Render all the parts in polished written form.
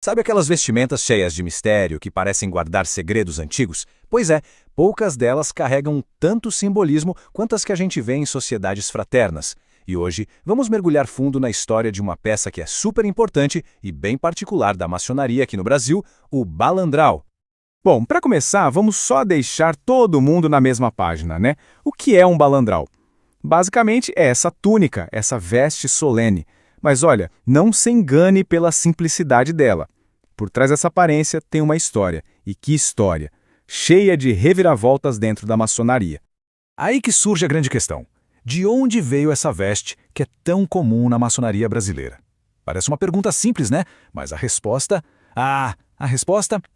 Sabe aquelas vestimentas cheias de mistério que parecem guardar segredos antigos? Pois é, poucas delas carregam tanto simbolismo quanto as que a gente vê em sociedades fraternas. E hoje vamos mergulhar fundo na história de uma peça que é super importante e bem particular da maçonaria aqui no Brasil, o balandral. Bom, para começar, vamos só deixar todo mundo na mesma página, né? O que é um balandral? Basicamente é essa túnica, essa veste solene. Mas olha, não se engane pela simplicidade dela. Por trás dessa aparência tem uma história. E que história! Cheia de reviravoltas dentro da maçonaria. Aí que surge a grande questão. De onde veio essa veste que é tão comum na maçonaria brasileira? Parece uma pergunta simples, né? Mas a resposta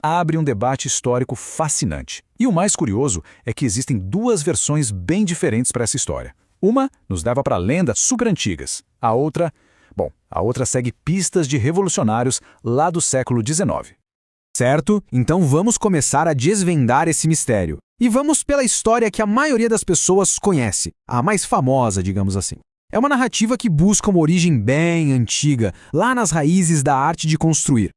abre um debate histórico fascinante. E o mais curioso é que existem duas versões bem diferentes para essa história. Uma nos leva para lendas super antigas. A outra segue pistas de revolucionários lá do século XIX. Certo? Então vamos começar a desvendar esse mistério. E vamos pela história que a maioria das pessoas conhece, a mais famosa, digamos assim. É uma narrativa que busca uma origem bem antiga, lá nas raízes da arte de construir.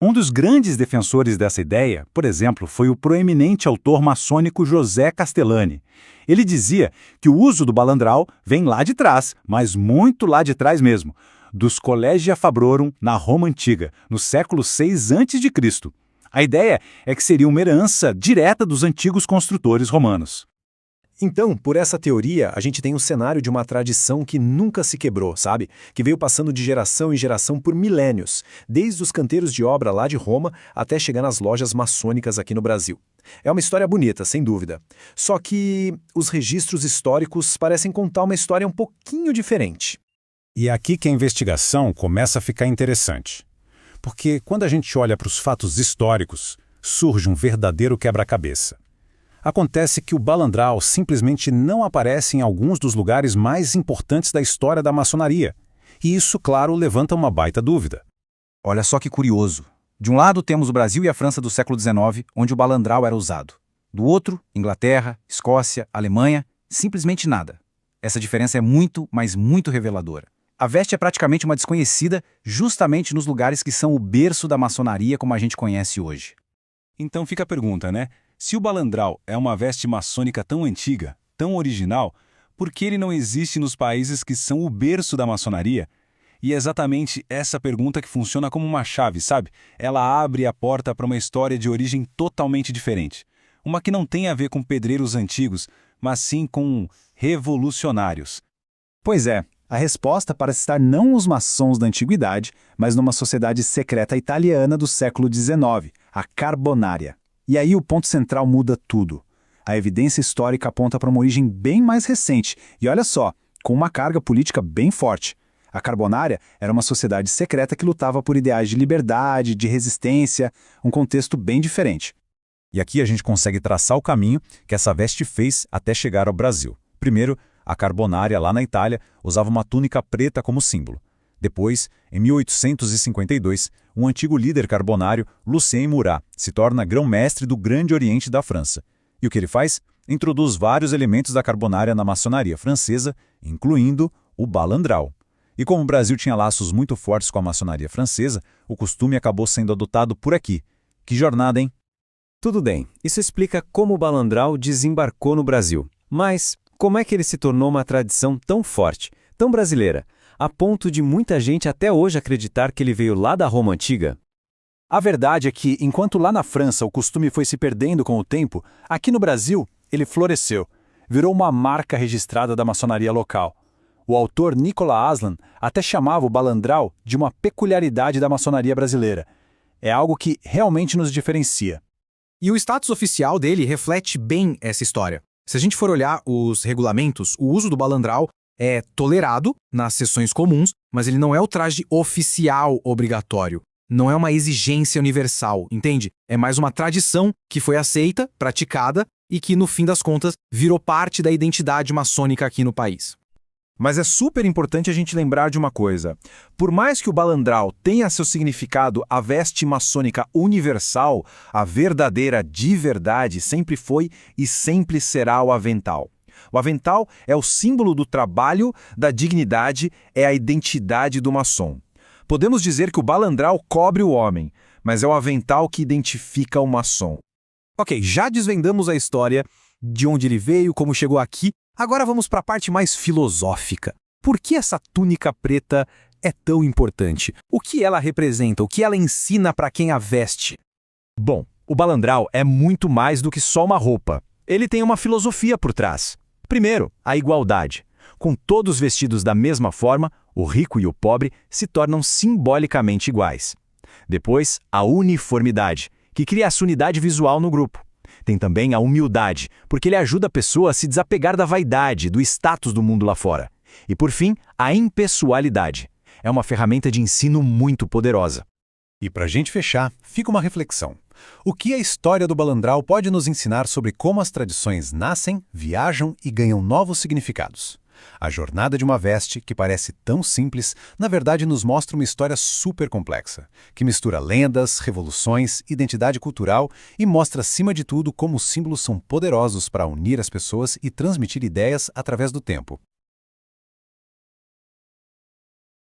Um dos grandes defensores dessa ideia, por exemplo, foi o proeminente autor maçônico José Castellani. Ele dizia que o uso do balandral vem lá de trás, mas muito lá de trás mesmo, dos Collegia Fabrorum na Roma Antiga, no século VI a.C. A ideia é que seria uma herança direta dos antigos construtores romanos. Então, por essa teoria, a gente tem um cenário de uma tradição que nunca se quebrou, sabe? Que veio passando de geração em geração por milênios, desde os canteiros de obra lá de Roma até chegar nas lojas maçônicas aqui no Brasil. É uma história bonita, sem dúvida. Só que os registros históricos parecem contar uma história um pouquinho diferente. E é aqui que a investigação começa a ficar interessante. Porque quando a gente olha para os fatos históricos, surge um verdadeiro quebra-cabeça. Acontece que o balandral simplesmente não aparece em alguns dos lugares mais importantes da história da maçonaria. E isso, claro, levanta uma baita dúvida. Olha só que curioso. De um lado temos o Brasil e a França do século XIX, onde o balandral era usado. Do outro, Inglaterra, Escócia, Alemanha, simplesmente nada. Essa diferença é muito, mas muito reveladora. A veste é praticamente uma desconhecida justamente nos lugares que são o berço da maçonaria como a gente conhece hoje. Então fica a pergunta, né? Se o balandral é uma veste maçônica tão antiga, tão original, por que ele não existe nos países que são o berço da maçonaria? E é exatamente essa pergunta que funciona como uma chave, sabe? Ela abre a porta para uma história de origem totalmente diferente. Uma que não tem a ver com pedreiros antigos, mas sim com revolucionários. Pois é, a resposta parece estar não nos maçons da antiguidade, mas numa sociedade secreta italiana do século XIX, a Carbonária. E aí o ponto central muda tudo. A evidência histórica aponta para uma origem bem mais recente, e olha só, com uma carga política bem forte. A Carbonária era uma sociedade secreta que lutava por ideais de liberdade, de resistência, um contexto bem diferente. E aqui a gente consegue traçar o caminho que essa veste fez até chegar ao Brasil. Primeiro, a Carbonária, lá na Itália, usava uma túnica preta como símbolo. Depois, em 1852, um antigo líder carbonário, Lucien Murat, se torna grão-mestre do Grande Oriente da França. E o que ele faz? Introduz vários elementos da carbonária na maçonaria francesa, incluindo o balandral. E como o Brasil tinha laços muito fortes com a maçonaria francesa, o costume acabou sendo adotado por aqui. Que jornada, hein? Tudo bem, isso explica como o balandral desembarcou no Brasil. Mas como é que ele se tornou uma tradição tão forte, tão brasileira, a ponto de muita gente até hoje acreditar que ele veio lá da Roma Antiga? A verdade é que, enquanto lá na França o costume foi se perdendo com o tempo, aqui no Brasil ele floresceu, virou uma marca registrada da maçonaria local. O autor Nicolas Aslan até chamava o balandral de uma peculiaridade da maçonaria brasileira. É algo que realmente nos diferencia. E o status oficial dele reflete bem essa história. Se a gente for olhar os regulamentos, o uso do balandral é tolerado nas sessões comuns, mas ele não é o traje oficial obrigatório. Não é uma exigência universal, entende? É mais uma tradição que foi aceita, praticada e que, no fim das contas, virou parte da identidade maçônica aqui no país. Mas é super importante a gente lembrar de uma coisa. Por mais que o balandral tenha seu significado a veste maçônica universal, a verdadeira de verdade sempre foi e sempre será o avental. O avental é o símbolo do trabalho, da dignidade, é a identidade do maçom. Podemos dizer que o balandral cobre o homem, mas é o avental que identifica o maçom. Ok, já desvendamos a história, de onde ele veio, como chegou aqui. Agora vamos para a parte mais filosófica. Por que essa túnica preta é tão importante? O que ela representa? O que ela ensina para quem a veste? Bom, o balandral é muito mais do que só uma roupa. Ele tem uma filosofia por trás. Primeiro, a igualdade. Com todos vestidos da mesma forma, o rico e o pobre se tornam simbolicamente iguais. Depois, a uniformidade, que cria essa unidade visual no grupo. Tem também a humildade, porque ele ajuda a pessoa a se desapegar da vaidade, do status do mundo lá fora. E por fim, a impessoalidade. É uma ferramenta de ensino muito poderosa. E para a gente fechar, fica uma reflexão. O que a história do balandral pode nos ensinar sobre como as tradições nascem, viajam e ganham novos significados? A jornada de uma veste, que parece tão simples, na verdade nos mostra uma história super complexa, que mistura lendas, revoluções, identidade cultural e mostra, acima de tudo, como os símbolos são poderosos para unir as pessoas e transmitir ideias através do tempo.